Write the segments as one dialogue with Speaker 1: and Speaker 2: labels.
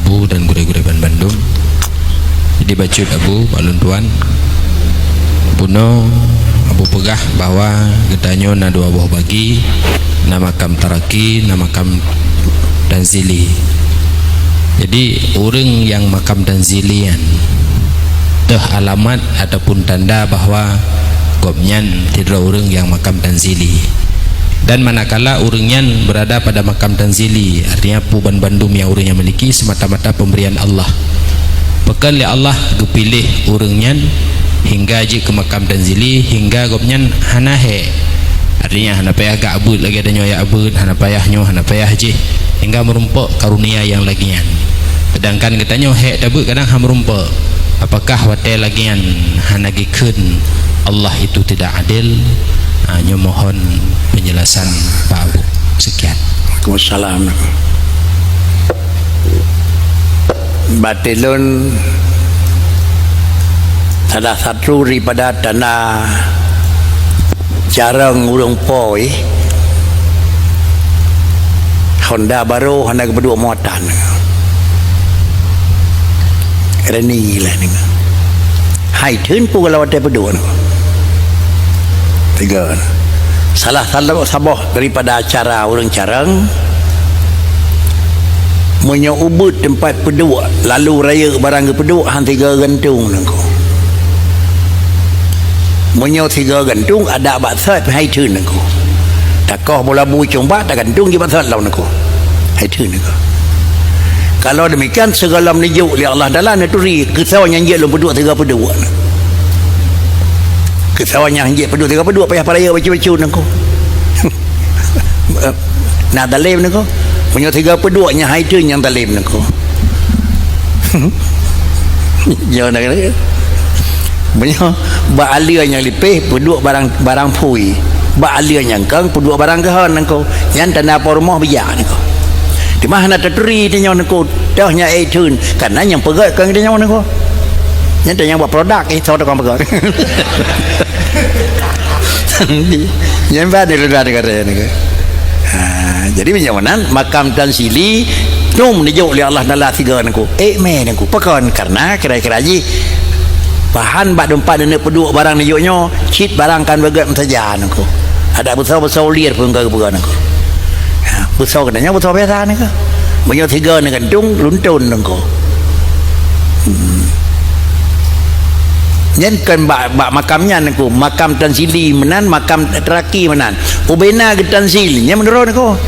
Speaker 1: Abu dan gure-gure Bandung. Jadi bacut Abu balun tuan puno Abu pegah bahwa getanyo na dua buah bagi na makam Taraki, na makam Tanzili. Jadi orang yang makam Tanzilian teh alamat ataupun tanda bahwa gobnyan tidak orang yang makam Tanzili. Dan manakala orangnya berada pada makam Tanzili, artinya puban Bandung yang orangnya miliki semata-mata pemberian Allah. Pekan oleh Allah kepilih orangnya hingga je ke makam Tanzili, hingga gobnyan hanahe, artinya hana payah gak abud lagi ada nyoya abud, hana payahnya hana payah je hingga merumpuk karunia yang lagian. Sedangkan katanya hek tabut kadang ham merumpuk. Apakah watai lagian hanagikeun Allah itu tidak adil? Hanya mohon penjelasan Pak Abu. Sekian.
Speaker 2: Waalaikumsalam. Batilun salah satu daripada tanah jarang urang poi Honda baru Honda kedua muatan Reni lah ni hai thun pu kalau ada berdua tiga salah sabah daripada acara orang carang menyubut tempat peduk lalu raya barang ke peduk hang tiga gantung nangko menyo tiga gantung ada batsat hai thun nangko takoh bola bu comba tak gantung di batsat law nangko hai thun nangko. Kalau demikian segala menuju oleh Allah dalam naturi kesawanya dia lu peduk tiga peduk kesawanya dia peduk tiga peduk payah paraya baca-baca nangko nak dalim nangko punya tiga peduknya hai tu yang dalim nangko jangan nak punya ba alia yang lipih peduk barang pui ba alia yang kang peduk barang kehan nangko yang tanda pormoh biak nangko di mana terteri dia nangko dahnya thun karena yang pegat kang dia nangko yang tanya buat produk so kang pegat yang bad dia kata nangko. Jadi menjamanan makam Tanzili nom dijauh oleh Allah dalam tiga nangku me nangku pekan karena kira-kira ji bahan bak dompat dan peduk barang dijauhnya cit barang kan bagat saja nangku ada besar-besar liar pun ke nangku besar katanya besar biasa nangku banyak tiga nangku dung luntun nangku nyen kan bak makamnya nangku makam Tanzili menan makam Taraki menan ubena ke Tanzili nya menurut nangku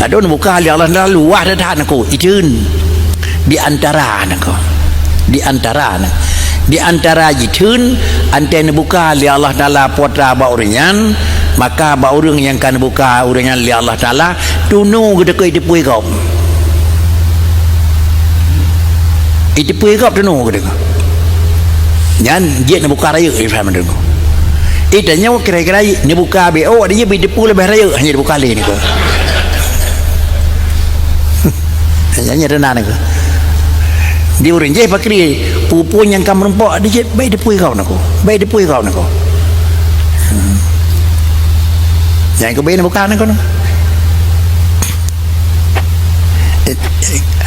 Speaker 2: adon buka ali Allah lalu wah dah nangku itun di antara nangku di antara itun antene buka ali Allah taala putra ba uringan maka ba urang yang kan buka uringan li Allah taala tunu gede ke dipui kau itipui kau tunu gede nyan dia nak buka raya Ifham dengo itanya kira-kira ni buka BO dia bi depu lebih raya hanya dibuka kali ni ko hanya ada nana ko di urang je pakri pupun yang kam rempok dia baik depu kau nako baik depu kau nako yang ko baik nak buka nako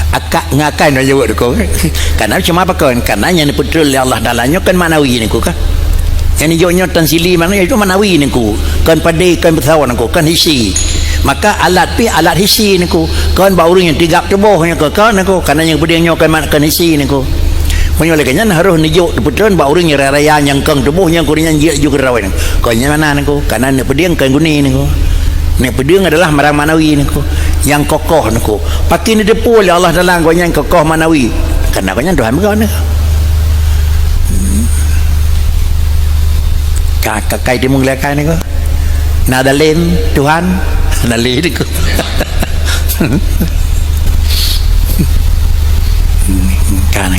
Speaker 2: akak ngakai nak jawab ko karena cuma pakai karena yang putra Allah dalanya kan manawi ni ko kan yang hijaunya Tanzili mana itu manawi ni ko kan padai kan bersawan ko kan hisi maka alat hisi ni ko kan bauru yang tiga tubuhnya ko kan ko karena yang bedengnya kan hisi ni ko menyolekanya harus hijau putra bauru yang raya yang kang tubuhnya ko yang dia juga rawan ko nya mana ni ko karena ni bedeng kan guni ni ko ni bedeng adalah marang manawi ni ko yang kokoh ni ko pakai ni depu oleh Allah dalam ko yang kokoh manawi karena ko nya Tuhan mereka ni kakak dia menggelakan ni ko nada lain Tuhan nali ni ko kan